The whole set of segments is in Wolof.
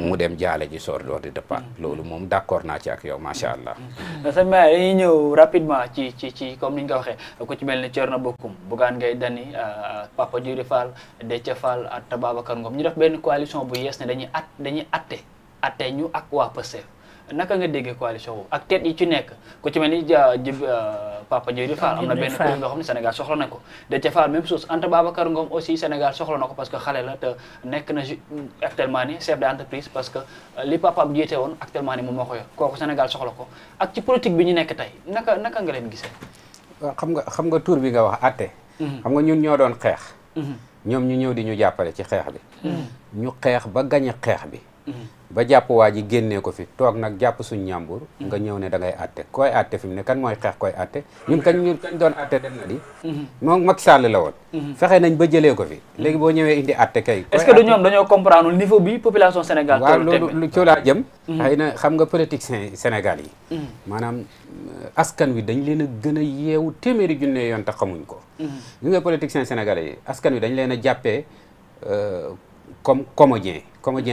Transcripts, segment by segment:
mu dem jaale ji soor door di dëppaat loolu moom d'accord naa ci ak yow macha allah. sëñ Mahi dañuy ñëw rapidement ci comme ni ñu ko waxee ku ci mel ni Thierno Bocoum Bougane Gueye Dany Papa Djibril Fall Déthié Fall ak Babacar Ngom ñu def benn coalition bu yees ne dañuy atte ñu ak waa Pastef naka nga déggee coalition boobu ak teet yi ci nekk ku ci mel ni Papa Djibril Fall am na benn kuréel boo xam ne Sénégal soxla na ko Déthié Fall même chose Anta Babacar Ngom aussi Sénégal soxla na ko parce que xale la te nekk na actuellement ni chef d'entreprise parce que li papaam jiite woon actuellement ni moom moo ko yor kooku Sénégal soxla ko ak ci politique bi ñu nekk tey naka nga leen gisee. waaw xam nga tur bi nga wax atte. xam nga ñun ñoo doon xeex. ñoom ñu ñëw di ñu jàppale ci xeex bi. ñu xeex ba gañe xeex bi. ba jàpp waa ji génnee ko fi toog nag jàpp suñ ñàmbur nga ñëw ne da ngay atte koy atte fi mu ne kan mooy xeex koy atte ñun kañ doon atte dem na di moom Macky Sall la woon fexe nañ ba jëlee ko fi léegi boo ñëwee indi atte kay est-ce que du ñoom dañoo comprendre niveau bi population Sénégal waaw loolu lu ci laa jëm xëy na xam nga politiciens Sénégal yi maanaam askan wi dañ leen a gën a yeewu téeméeri junne yoon te xamuñ ko ñu nga politiciens sénégalais yi askan wi dañ leen a jàppee comme comédien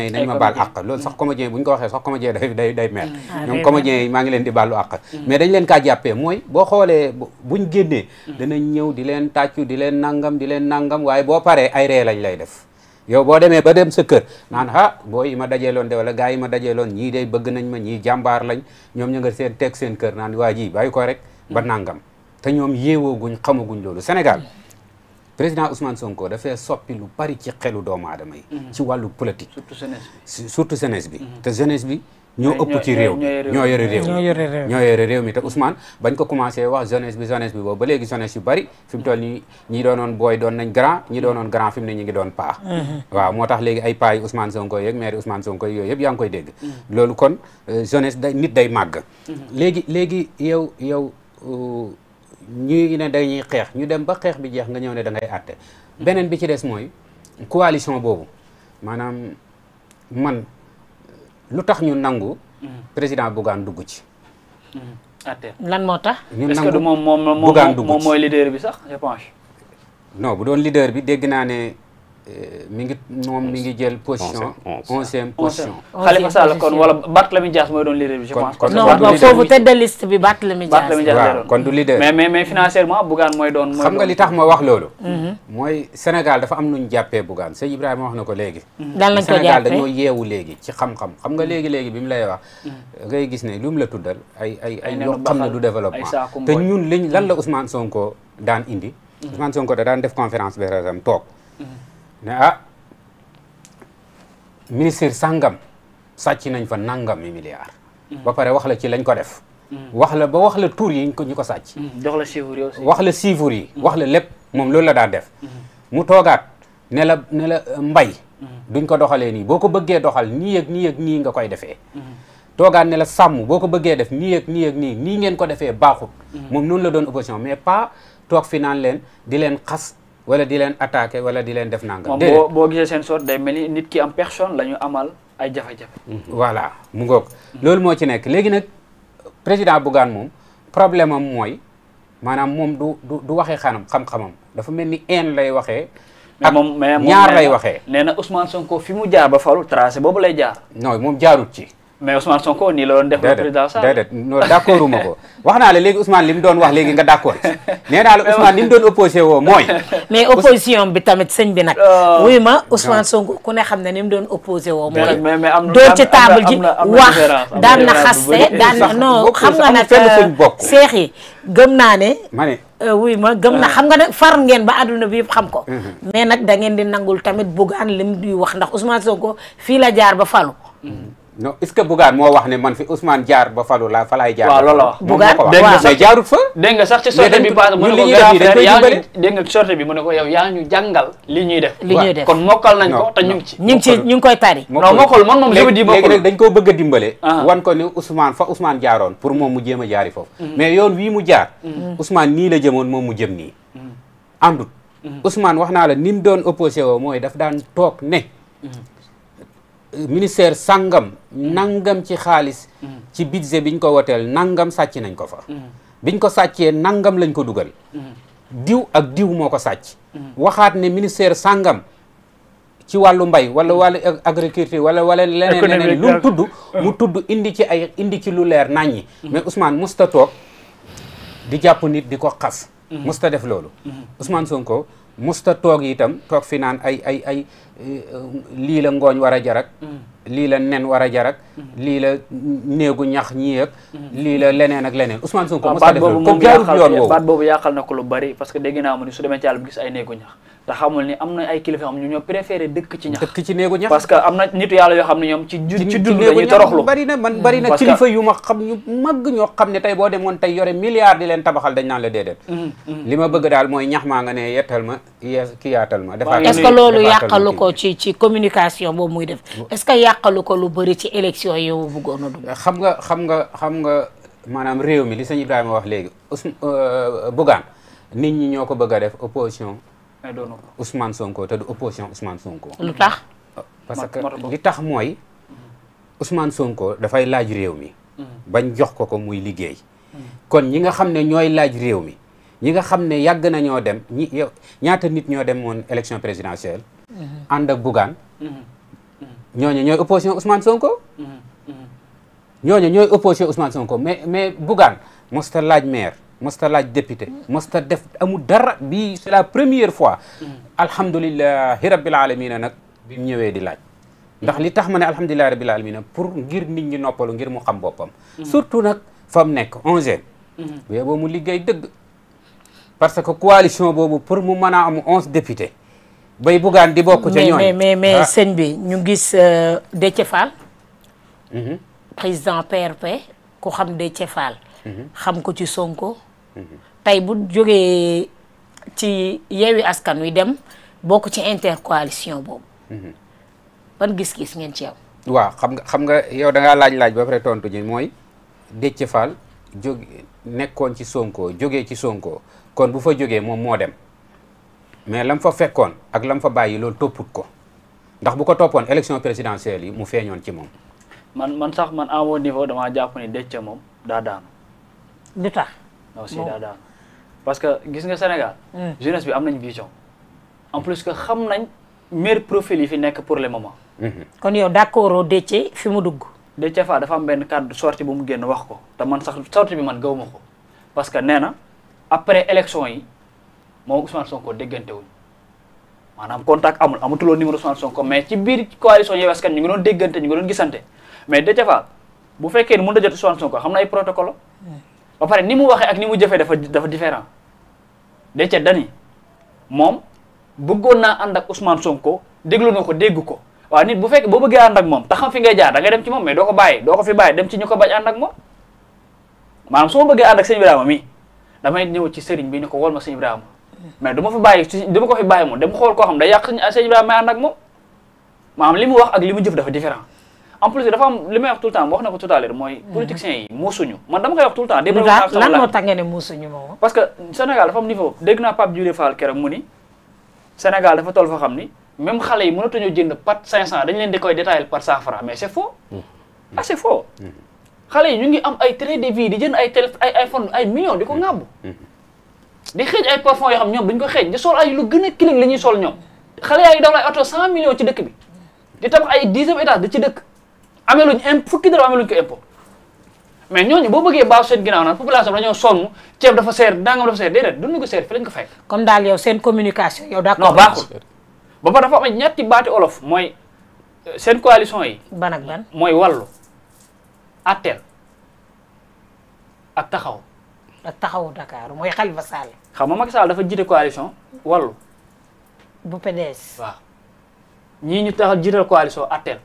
yi nañ ma baal àq loolu sax comédien bu ñu ko waxee sax comédien day mer ñoom comédien yi maa ngi leen di baalu àq mais dañ leen kaa jàppee mooy boo xoolee buñ génnee danañ ñëw di leen tàccu di leen nangam waaye boo paree ay ree lañ lay def yow boo demee ba dem sa kër naan boo yi ma dajeeloon de wala gars yi ma dajeeloon ñii day bëgg nañ ma ñii jàmbaar lañ ñoom ñu nga seen teg seen kër naan waa ji bàyyi ko rek ba nangam te ñoom yeewooguñ xamaguñ loolu Sénégal président Ousmane Sonko dafay soppi lu bari ci xelu doomu aadama yi ci wàllu politique surtout jeunesse bi te jeunesse bi ñoo ëpp ci réew ñoo yore réew mi te Ousmane bañ ko commencé wax jeunesse bi boobu ba léegi jeunesse yu bari fi mu toll nii ñi doonoon booy doon nañ grand ñi doonoon grand fi mu ne ñi ngi doon paa waaw moo tax léegi ay paa yi Ousmane Sonko yeeg maire Ousmane Sonko yooyu yëpp yaa ngi koy dégg loolu kon jeunesse nit day màgg léegi yow ñii ne dañuy xeex ñu dem ba xeex bi jeex nga ñëw ne da ngay àtte beneen bi ci des mooy coalition boobu maanaam man lu tax ñu nangu président Bougane dugg ci àtte lan moo tax ñu est-ce que du moom mooy leader bi sax je pense non bu doon leader bi dégg naa ne mi ngi jël position 11e position Khalifa Sall kon wala Barthélémy Dias mooy doon leader bi je pense non foofu tête de liste bi Barthélémy Dias waaw kon du leader mais financièrement Bougane mooy doon xam nga li tax ma wax loolu mooy Sénégal dafa am nuñ jàppee Bougane sëñ Ibrahima wax na ko léegi daan lañ ko Sénégal jàppee dañoo yeewu léegi ci xam-xam xam nga léegi bi mu lay wax ngay gis ne lu mu la tuddal ay yoo xam ne du développement te ñun lan la Ousmane Sonko daan indi Ousmane Sonko da daan def conférence bi resam toog ne ministère sàngam sàcc nañ fa nangami milliards ba pare wax la ci lañ ko def wax la tur yi ñu ko sàcc jox la chiffres yi aussi wax la chiffres yi wax la lépp moom loolu la daan def mu toogaat ne la mbay duñ ko doxalee nii boo ko bëggee doxal nii ak nii nga koy defee toogaat ne la sàmm boo ko bëggee def nii ak nii ngeen ko defee baaxut moom noonu la doon opposition mais pas toog fi naan leen di leen xas wala di leen attaqué wala di leen def nangam. moom boo gisee seen sorte day mel ni nit ki am personne la ñu amal ay jafe-jafe. voilà mu ngoog loolu moo ci nekk léegi nag président Bougane moom problème am mooy maanaam moom du waxee xam-xamam dafa mel ni lay waxee. ak ñaar lay waxee. nee na Ousmane Sonko fi mu jaar ba falu tracé boobu lay jaar. non moom jaarut ci. mais Ousmane Sonko nii la doon def le président Sall déedéet non d'accord uma ko wax naa la léegi Ousmane li mu doon wax léegi nga d'accord nee naa la Ousmane li mu doon opposé woo mooy mais opposition bi tamit sëñ bi nag wuy ma Ousmane Sonko ku ne xam ne ni mu doon opposé woo mooy doon ci table ji wax daan na xaste daan na non xam nga nag seex yi gëm naa ne ma ne wuy ma gëm na xam nga ne far ngeen ba àdduna bi yëpp xam ko mais nag da ngeen di nangul tamit Bougane lim di wax ndax Ousmane Sonko fii la jaar ba falu non est-ce que Bougane moo wax ne man fi Ousmane jaar ba falu la fa laay jaar. waaw loolu la wax Bougane mais jaarut fa. dégg nga sax ci sortie bi paase mu ne ko dégg nga sortie bi mu ne ko yow yaa ñu jàngal li ñuy def. li ñuy def kon mokkal nañ ko te ñu ngi ci. ñu ngi koy tari. non mokkal man moom je veux dire mokkal léegi dañ koo bëgg a dimbale. wan ko ni Ousmane fa Ousmane jaaroon pour moom mu jéem a jaari foofu. mais yoon wii mu jaar. Ousmane nii la jëmoon moom mu jëm nii. àndut Ousmane wax naa la ni mu doon opposé woo mooy daf daan toog ne. ministère sangam nangam ci xaalis ci budget biñ ko woteel nangam sàcc nañ ko fa biñ ko sàccee nangam lañ ko dugal diw ak diw moo ko sàcc waxaat ne ministère sangam ci wàllu mbay wala wàllu agriculture wala leneen lu mu tudd indi ci lu leer naññi mais Ousmane musta toog di jàpp nit di ko xas musta def loolu Ousmane Sonko musta toog itam toog fi naan ay lii la ngooñ war a jarak lii la nen war a jarak lii la néegu ñax ñii ak lii la leneen ak leneen Ousmane Sonko musta def loolu comme jaarut yoon woowu baat boobu yàqal na ko lu bari parce que dégg naa mu ni su demee ci àll bi gis ay néegu ñax te xamul ni am na ay kilifa xam ñu ñoo préféré dëkk ci ñax dëkk ci néegu ñax parce que am na nitu yàlla yoo xam ne ñoom ci dund lañuy toroxlu bari na kilifa yu ma xam ñu màgg ñoo xam ne tey boo demoon tey yore milliard di leen tabaxal dañ naan la déedéet li ma bëgg daal mooy ñax maa nga ne yettal ma ki yaatal ma est-ce que loolu yàqalu ko ci communication boobu muy def est-ce que yàqalu ko lu bëri ci élection yi mu bëggoon a dugg xam nga maanaam réew mi li sëñ Ibrahima wax léegi Bougane nit ñi ñoo ko bëgg a def opposition Ousmane Sonko te du opposition Ousmane Sonko. lu tax. parce que li tax mooy Ousmane Sonko dafay laaj réew mi. bañ jox ko muy liggéey. kon ñi nga xam ne ñooy laaj réew mi ñi nga xam ne yàgg nañoo dem ñaata nit ñoo dem woon élection présidentielle. ànd ak Bougane. ñooñu ñooy opposition Ousmane Sonko. ñooñu ñooy opposition Ousmane Sonko mais Bougane mosta laaj maire. mosta laaj député mosta def amul dara bi c'est la première fois alhamdulillahi rabbil alamina nag bi mu ñëwee di laaj ndax li tax ma ne alhamdulillahi rabbil alamina pour ngir nit ñi noppalu ngir mu xam boppam surtout nag fa mu nekk 11e boobu mu liggéey dëgg parce que coalition boobu pour mu mën a am 11 députés bay Bougane di bokk ca ñooñu mais sëñ bi ñu gis Déthié Fall président PRP ku xam Déthié Fall xam ko ci Sonko tey bu jógee ci Yewwi Askan Wi dem bokk ci intercoalition boobu ban gis-gis ngeen ci yow waaw xam nga yow da ngaa laaj ba pare tontu ji mooy Déthié Fall nekkoon ci Sonko jógee ci Sonko kon bu fa jógee moom moo dem mais lam fa fekkoon ak lam fa bàyyi loolu topput ko ndax bu ko toppoon élection présidentielle yi mu feeñoon ci moom man sax man à mon niveau damaa jàpp ni Déthié moom daa daanu du tax non si daa daanu parce que gis nga Sénégal jeunesse bi am nañ vision en plus que xam nañ meilleur profil yi fi nekk pour le moment kon yow d'accord Déthié fi mu dugg Déthié Fall dafa am benn cadre sortie bu mu génn wax ko te man sax sortie bi man gawuma ko parce que nee na après élection yi moom Ousmane Sonko déggante wuñ maanaam contact amutuloo numéro Ousmane Sonko mais ci biir coalition Yewwi Askan ñu ngi doon déggante ñu ngi doon gisante mais Déthié Fall bu fekkee ni mën a jot Ousmane Sonko xam na ay protocole ba pare ni mu waxee ak ni mu jëfee dafa différent Déthié dani moom bëggoon naa ànd ak Ousmane Sonko déglu na ko dégg ko waaw nit bu fekkee boo bëggee ànd ak moom te xam fi ngay jaar da ngay dem ci moom mais doo ko fi bàyyi dem ci ñu ko bañ ànd ak moom maanaam su ma bëggee ànd ak sëñ Ibrahima mii damay ñëw ci sëriñ bi ni ko wol ma sëñ Ibrahima mais du ma ko fi bàyyi moom dem xool koo xam day yàq sëñ Ibrahima may ànd ak moom maanaam li mu wax ak li mu jëf dafa différent en plus dafa am li may wax tout le temps wax na ko tout à l'heure mooy politiciens yi muusuñu man dama koy wax tout le temps lan moo tax nga ne muusuñu moom parce que Sénégal dafa am niveau dégg naa Pape Djibril Fall keroog mu ni Sénégal dafa toll fa xam ni même xale yi mënatuñoo jënd pat 500 dañ leen di koy détailler par 100 francs mais c'est faux c'est faux xale yi ñu ngi am ay train de vie di jënd ay iPhone ay millions di ko ŋàbbu di xeeñ ay parfum yoo xam ñoom dañ ko xeeñ di sol ay lu gën a kiling li ñuy sol ñoom xale yaa ngi daw ay auto 100 millions ci dëkk bi di tabax ay 10e étage di ci dëkk amee luñ fukki dara amee luñ ko impôt mais ñooñu boo bëggee baax seen ginnaaw naan population bi dañoo sonn ceeb dafa seer dangam dafa seer déedéet duñu ko seer fi lañ ko fekk comme daal yow seen communication yow d'accord non baaxul ba pare dafa am ñetti baati olof mooy seen coalition yi ban ak ban mooy wàllu atteel ak taxaw ak taxawu Dakar mooy Khalifa Sall xam nga Macky Sall dafa jiite coalition wàllu bu PDS waaw ñii ñu taxal jiital coalition atteel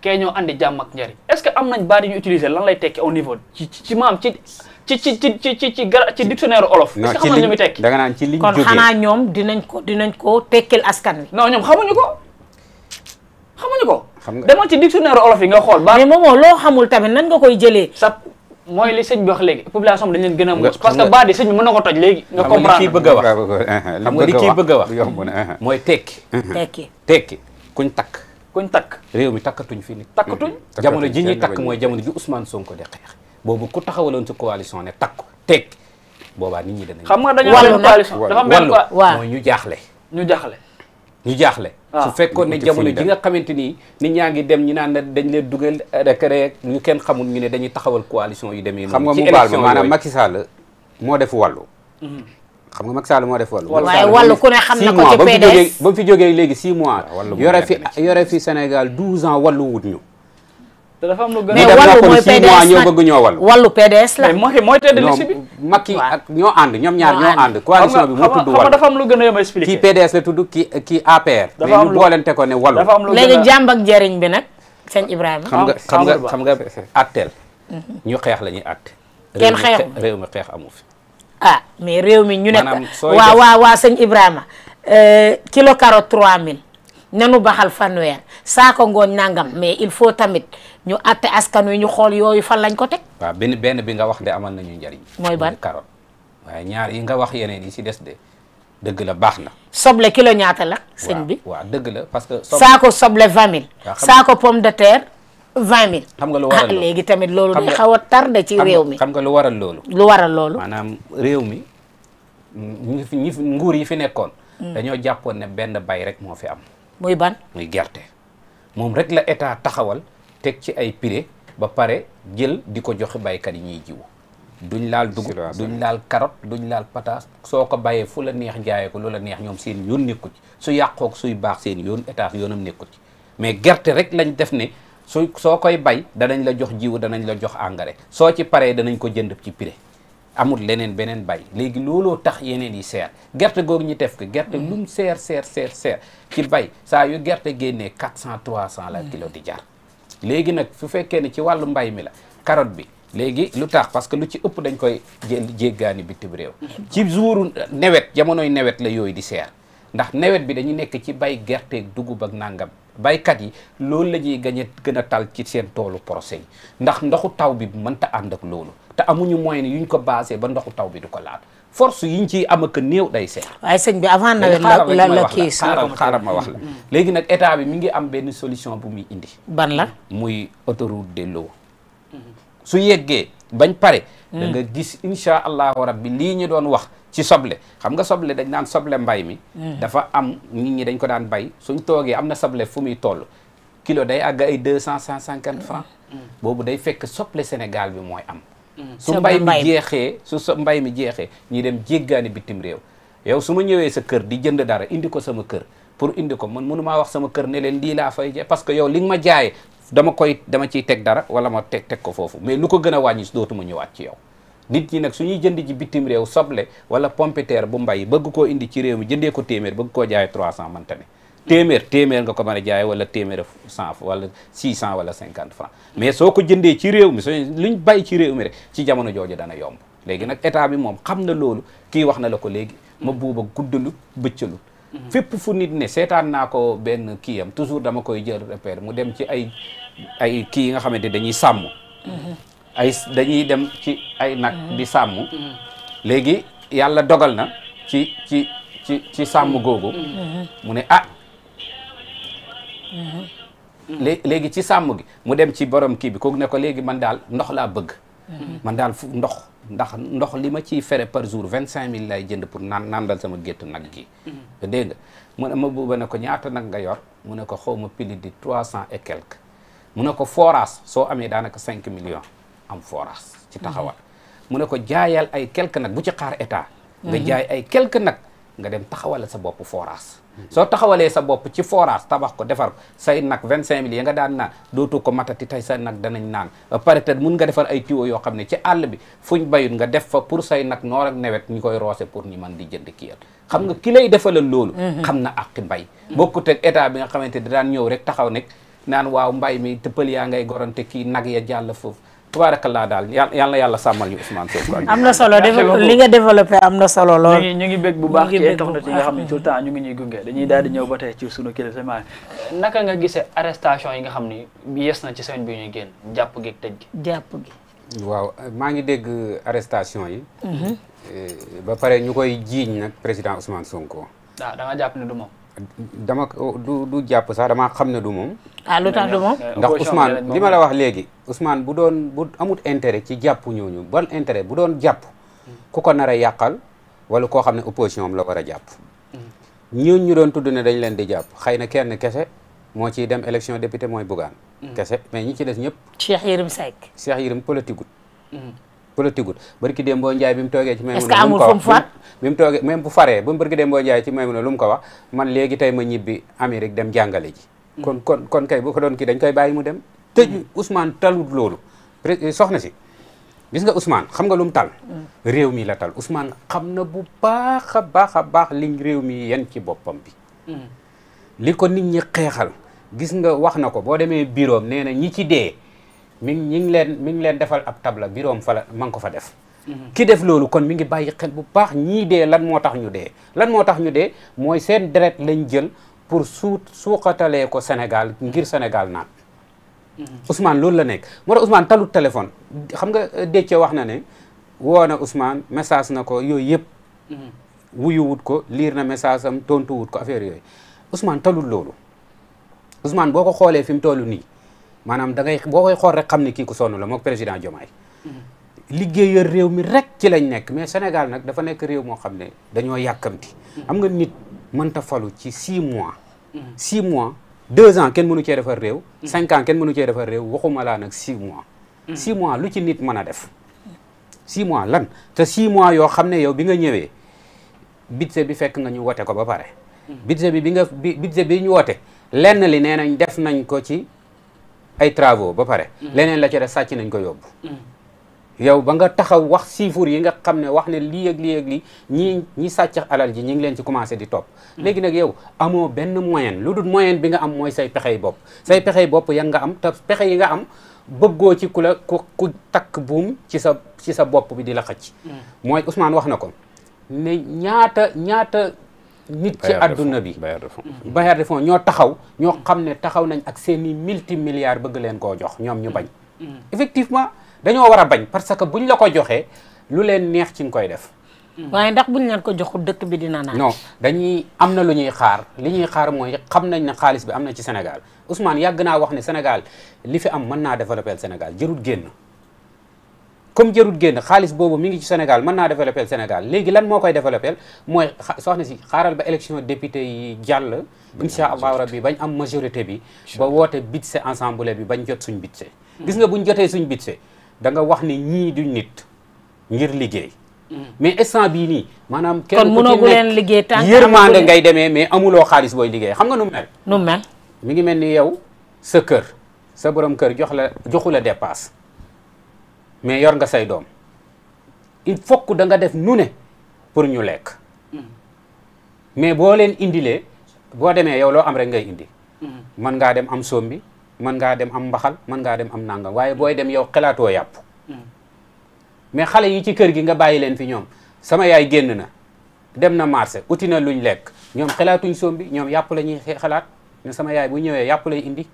kee ñoo andi jàmm ak njariñ est-ce que am nañ baat yi ñu utiliser lan lay tekki au niveau ci maam ci dictionnaire olof est-ce que xam nañ lu muy tekki da nga naan ci liñ kon xanaa ñoom dinañ ko tekkil askan wi non ñoom xamuñu ko demal ci dictionnaire olof yi nga xool mais moomoo loo xamul tamit nan nga koy jëlee sa mooy li sëñ bi wax léegi population bi dañ leen gën a muus parce que baat yi sëñ bi mën na ko toj léegi nga comprendre xam nga li kii bëgg a wax mooy tekki kuñ takk réew mi takkatuñ fi nit takkatuñ jamono ji ñuy takk mooy jamono ji Ousmane Sonko de xeex boobu ku taxawaloon ci coalition ne takku tekki boobaa nit ñi danañ xam nga dañoo am coalition dafa am benn mooy ñu jaaxle ñu jaaxle. su fekkoon ne jamono ji nga xamante ni nit ñaa ngi dem ñu naan dañ leen dugal rek ñu kenn xamul ñu ne dañuy taxawal coalition yu demee noonu. xam nga mu baal ma maanaam Macky Sall moo def wàllu. xam nga Macky Sall moo def wàllu. waaye wàllu ku ne xam na ko ci PDS ba mu fi jógee léegi 6 mois. yore fi Sénégal 12 ans wàllu wut ñu. te dafa am lu gën a mais wàllu mooy PDS ñoo bëgg ñoo wàllu. wàllu PDS la. mais mooy tedd liste bi. Macky ak ñoo ànd ñoom ñaar ñoo ànd. coalition bi moo tudd wàllu. xam nga dafa am lu gën a yem expliqué. kii PDS la tudd kii APR. dafa am mais ñu boolente ko ne wàllu. dafa am lu gën a léegi jàmb ak njëriñ bi nag sëñ Ibrahima. xam nga atteel ñu xeex la ñuy atte. kenn xeexu réew mi xeex amu fi. ah mais réew mi ñu ne maanaam sooy waa sëñ Ibrahima kilo carotte 3000 nanu baxal fanweer saako ngooñ nangam mais il faut tamit ñu atte askan wi ñu xool yooyu fan lañ ko teg. waaw benn bi nga wax de amal nañu njariñ. mooy ban carotte waaye ñaar yi nga wax yeneen yi si des de dëgg la baax na. soble kilo ñaata la. sëñ bi waaw dëgg la parce que. saako soble 20000. saako pomme de terre 20000. xam nga lu waral loolu léegi tamit loolu day xaw a tardé ci réew mi. xam nga lu waral loolu. lu waral loolu. maanaam réew mi ñi fi nguur yi fi nekkoon. dañoo jàppoon ne benn bay rek moo fi am. muy ban muy gerte moom rek la état taxawal teg ci ay prix ba pare jël di ko joxe baykat yi ñuy jiwu duñ laal dugub duñ laal carotte duñ laal pataas soo ko bayee fu la neex jaayee ko lu la neex ñoom seen yoon nekku ci su yàqook suy baax seen yoon état yoonam nekku ci mais gerte rek lañ def ne soo koy bay danañ la jox jiwu danañ la jox engrais soo ci paree danañ ko jënd ci prix amul leneen beneen bay léegi looloo tax yeneen yi seer gerte googu ñu def ko gerte lum seer ci bay saa yu gerte génnee 400 300 la kilo di jar léegi nag su fekkee ne ci wàllu mbay mi la carotte bi léegi lu tax parce que lu ci ëpp dañ koy jéggaani bitim réew ci jouru nawet jamonoy nawet la yooyu di seer ndax nawet bi dañu nekk ci bay gerte dugub ak nangam baykat yi loolu la ñuy gën a tal ci seen toolu procès yi ndax ndoxu taw bi mënta ànd ak loolu te amuñu moyen yuñ ko basé ba ndoxu taw bi du ko laal force yiñ ciy am ak néew day seer. waaye sëñ bi avant nawet la kii xaaral ma wax la léegi nag état bi mi ngi am benn solution bu muy indi. ban la muy autoroute de l'eau su yeggee bañ pare. da nga gis incha allahu rabbi lii ñu doon wax ci soble xam nga soble dañ naan soble mbay mi. dafa am nit ñi dañ ko daan bay suñ toogee am na soble fu muy toll kilo day àgg ay 200 150 francs boobu day fekk soble Sénégal bi mooy am. su mbay mi jeexee mbay mi jeexee ñi dem jéggaani bitim réew yow su ma ñëwee sa kër di jënd dara indi ko sama kër pour indi ko man mënu maa wax sama kër ne leen lii laa fay jaay parce que yow li nga ma jaayee dama ciy teg dara wala ma teg ko foofu mais lu ko gën a wàññi dootuma ñëwaat ci yow nit ñi nag suñuy jënd ji bitim réew soble wala pompiteer bu mbay bëgg koo indi ci réew mi jëndee ko téeméer bëgg koo jaayee 300 mante ne téeméer nga ko mën a jaay wala téeméer 100 wala 600 wala 50 francs mais soo ko jëndee ci réew mi luñ bay ci réew mi rek ci jamono jooju dana yomb léegi nag état bi moom xam na loolu kii wax na la ko léegi ma buuba guddalut bëccalut fépp fu nit ne seetaan naa ko benn kii am toujours dama koy jël repère mu dem ci ay kii yi nga xamante dañuy sàmm dañuy dem ci ay nag di sàmm léegi yàlla dogal na ci sàmm googu mu ne léegi ci sàmm gi mu dem ci borom kii bi kooku ne ko léegi man daal ndox laa bëgg man daal ndox li ma ciy fere par jour 25000 lay jënd pour nandal sama gétt nag gi dégg nga mu ne ma buuba ne ko ñaata nag nga yor mu ne ko xaw ma pili di 300 et quelque mu ne ko forage soo amee daanaka 5 millions am forage ci taxawal mu ne ko jaayal ay quelque nag bu ci xaar état nga jaay ay quelque nag nga dem taxawale sa bopp forage soo taxawalee sa bopp ci forage tabax ko defar ko say nag 25000 ya nga daan naan dootu ko matati tey sa nag danañ naan ba pare te mun nga defar ay tuyaux yoo xam ne ci àll bi fuñ bayut nga def fa pour say nag noor ak nawet ñu koy roose pour ñu mën di jënd kiyal xam nga ki lay defalal loolu xam na àqi mbay bokkut ak état bi nga xamante di daan ñëw rek taxaw nekk naan waaw mbay mi te pël yaa ngay gorante kii nag ya jàll foofu tabarakallah daal yàlla yàlla sàmmal ñu Ousmane Sonko am na solo li nga développé am na solo lool ñu ngi bég bu baax ci internet yi nga xam ne tout le temps ñu ngi ñuy gunge dañuy daal di ñëw ba tey ci sunu kilifa naka nga gisee arrestation yi nga xam ni yees na ci semaine bi ñuy génn jàpp gi ak tëj gi jàpp gi waaw maa ngi dégg arrestation yi ba pare ñu koy jiiñ nag président Ousmane Sonko waaw da nga jàpp ne du moom du jàpp sax damaa xam ne du moom lu tax du moom ndax Ousmane li ma la wax léegi Ousmane bu amut intérêt ci jàpp ñooñu ban intérêt bu doon jàpp ku ko nar a yàqal wala koo xam ne opposition am la war a jàpp ñooñu ñu doon tudd ne dañ leen di jàpp xëy na kenn kese moo ciy dem élection député mooy Bougane kese mais ñi ci des ñëpp Cheikh Yérim Seck Cheikh Yérim politique barki Dembo Ndiaye bi mu toogee ci Maymuna est-ce que amul fu mu far bi mu toogee même bu faree ba mu barki Dembo Ndiaye ci Maymuna lu mu ko wax man léegi tey ma ñibbi Amérique dem jàngale ji kon kay bu ko doon kii dañ koy bàyyi mu dem tëj Ousmane talut loolu soxna si gis nga Ousmane xam nga lu mu tal réew mi la tal Ousmane xam na bu baax a baax liñ réew mi yen ci boppam bi li ko nit ñi xeexal gis nga wax na ko boo demee bureau nee na ñi ci dee mi ngi leen defal ab tabla bureau fa la ma ngi ko fa def ki def loolu kon mi ngi bàyyi xel bu baax ñii dee lan moo tax ñu dee mooy seen deret lañ jël pour suuxatalee ko Sénégal ngir Sénégal naat Ousmane loolu la nekk moo tax Ousmane talut téléphone xam nga Déthié wax na ne woo na Ousmane message na ko yooyu yëpp wuyuwut ko liir na message am tontuwut ko affaire yooyu Ousmane talut loolu Ousmane boo ko xoolee fi mu toll nii maanaam boo koy xool rek xam ne kii ku sonn la mook président Diomaye liggéeyal réew mi rek ci lañ nekk mais Sénégal nag dafa nekk réew moo xam ne dañoo yàkkamti xam nga nit mënta falu ci 6 mois 6 mois 2 ans kenn mënu cee defar réew 5 ans kenn mënu cee defar réew waxuma laa nag 6 mois 6 mois lu ci nit mën a def 6 mois lan te 6 mois yoo xam ne yow bi nga ñëwee budget bi fekk nga ñu wote ko ba pare budget bi ñu wote lenn li nee nañ def nañ ko ci ay travaux ba pare leneen la ci def sàcc nañ ko yóbbu yow ba nga taxaw wax chiffres yi nga xam ne wax ne lii ak lii ak lii ñi sàcc alal ji ñi ngi leen ci commencé di topp léegi nag yow amoo benn moyen lu dul moyen bi nga am mooy say pexey bopp yan nga am te pexe yi nga am bëggoo ci ku takk buum ci sa bopp bi di la xëcc mooy Ousmane wax na ko ne ñaata nit ci àdduna bi bailleur de fonds ñoo xam ne taxaw nañ ak seeni multimilliards bëgg leen koo jox ñoom ñu bañ effectivement dañoo war a bañ parce que buñ la ko joxee lu leen neex ci nga koy def waaye ndax buñ leen ko joxul dëkk bi dina naan non am na lu ñuy xaar li ñuy xaar mooy xam nañ ne xaalis bi am na ci Sénégal Ousmane yàgg naa wax ne Sénégal li fi am mën naa développer Sénégal jërut génn comme jërut génn xaalis boobu mi ngi ci Sénégal mën naa développer Sénégal léegi lan moo koy développer mooy soxna si xaaral ba élection député yi jàll insha allahu rabbi bañ am majorité bi ba woote budget ensemble bi bañ jot suñ budget gis nga buñ jotee suñ budget da nga wax ni ñii duñ nit ngir liggéey mais instant bii nii maanaam kenn kon mënoo leen liggéey tant yërmande ngay demee mais amuloo xaalis booy liggéey xam nga nu mel mi ngi mel ni yow sa kër sa borom kër joxu la dépasse mais yor nga say doom il faut que da nga def nu ne pour ñu lekk mais boo leen indilee boo demee yow loo am rek ngay indi mën ngaa dem am sombi mën ngaa dem am mbaxal mën ngaa dem am nangam waaye booy dem yow xelaatoo yàpp mais xale yi ci kër gi nga bàyyi leen fi ñoom sama yaay génn na dem na marché uti na luñ lekk ñoom xelaatuñ sombi ñoom yàpp la ñuy xalaat ne sama yaay bu ñëwee yàpp lay indi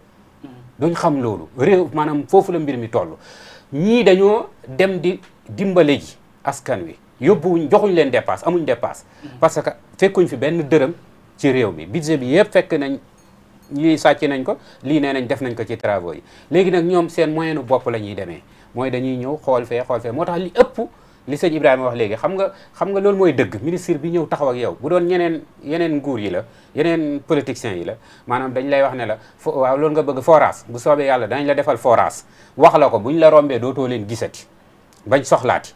duñ xam loolu réew maanaam foofu la mbir mi toll ñii dañoo dem di dimbale ji askan wi yóbbuwuñ joxuñ leen dépasse amuñ dépasse parce que fekkuñ fi benn dërëm ci réew mi budget bi yëpp fekk nañ lii sàcc nañ ko lii nee nañ def nañ ko ci travaux yi léegi nag ñoom seen moyenu bopp la ñuy demee mooy dañuy ñëw xool fee moo tax li ëpp li sëñ Ibrahima wax léegi xam nga loolu mooy dëgg ministre bi ñëw taxaw ak yow bu doon yeneen nguur yi la yeneen politiciens yi la maanaam dañ lay wax ne la waaw loolu nga bëgg forage bu soobee yàlla dañ la defal forage wax la ko buñ la rombee dootoo leen gisati bañ soxlaati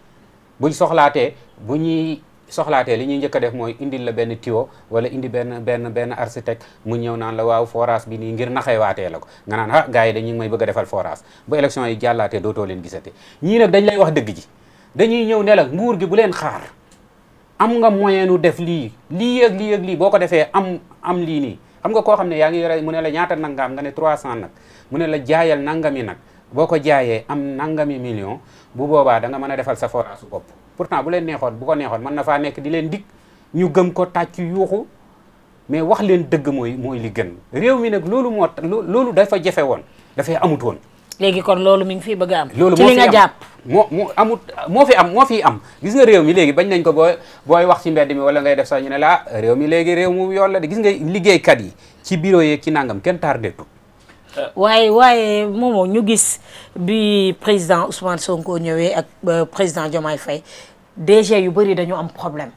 buñ soxlaatee bu ñuy soxlaatee li ñuy njëkk a def mooy indil la benn tuyau wala indi benn architecte mu ñëw naan la waaw forage bi nii ngir naxewaatee la ko nga naan ah gars yi dañu ngi may bëgg a defal forage bu élection yi jàllaatee dootoo leen gisati ñii nag dañ lay wax dëgg ji dañuy ñëw ne la nguur gi bu leen xaar am nga moyen nu def lii ak lii boo ko defee am lii nii xam nga koo xam ne yaa ngi yore mu ne la ñaata nangaam nga ne 300 nag mu ne la jaayal nangami nag boo ko jaayee am nangami million bu boobaa da nga mën a defal sa forage su bopp pourtant bu leen neexoon bu ko neexoon mën na faa nekk di leen dig ñu gëm ko tàcc yuuxu mais wax leen dëgg mooy li gën réew mi nag loolu dafa jafe woon dafay amut woon léegi kon loolu mi ngi fii bëgg a am loolu ci li nga jàpp moo fi am gis nga réew mi léegi bañ nañ ko booy wax ci mbedd mi wala ngay def sax ñu ne la réew mi léegi réew mu yoon la de gis nga liggéeykat yi ci bureau yeeg ci nangam kenn tardé tout waaye moomoo ñu gis bi président Ousmane Sonko ñëwee ak président Diomaye Faye DG yu bëri dañu am problème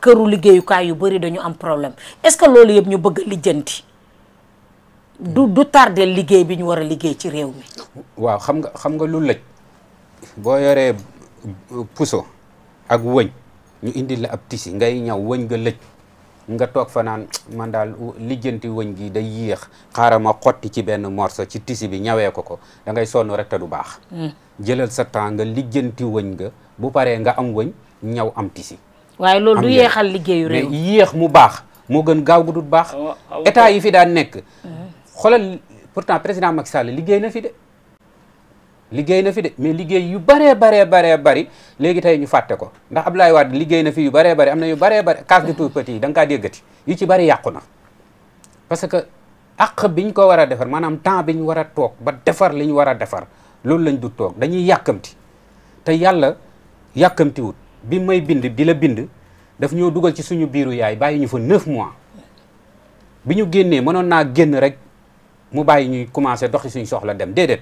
këru liggéeyukaay yu bëri dañu am problème est-ce que loolu yëpp ñu bëgg a lijjanti du tardé liggéey bi ñu war a liggéey ci réew mi. waaw xam nga lu lëj boo yoree puso ak wëñ ñu indi la ab tisi ngay ñaw wëñ nga lëj nga toog fa naan man daal lijjanti wëñ gi day yéex xaaral ma xotti ci benn morceau ci tisi bi ñawee ko da ngay sonn rek te du baax. jëlal sa temps nga lijjanti wëñ nga bu paree nga am wëñ ñaw am tisi. waaye loolu du yéexal liggéeyu réew mais yéex mu baax moo gën gaaw gu dul baax. état yi fi daan nekk. xoolal pourtant président Macky Sall liggéey na fi de. mais liggéey yu baree bari léegi tey ñu fàtte ko ndax Abdoulaye Wade liggéey na fi yu baree bari am na yu baree bari case de tout petit yi da nga kaa déggati yu ci bari yàqu na parce que àq biñ ko war a defar maanaam temps biñ war a toog ba defar li ñu war a defar loolu lañ du toog dañuy yàkkamti te yàlla yàkkamtiwut bi may bind di la bind daf ñoo dugal ci suñu biiru yaay bàyyi ñu fa 9 mois bi ñu génnee mënoon naa génn rek mu bàyyi ñuy commencé doxi suñu soxla dem déedéet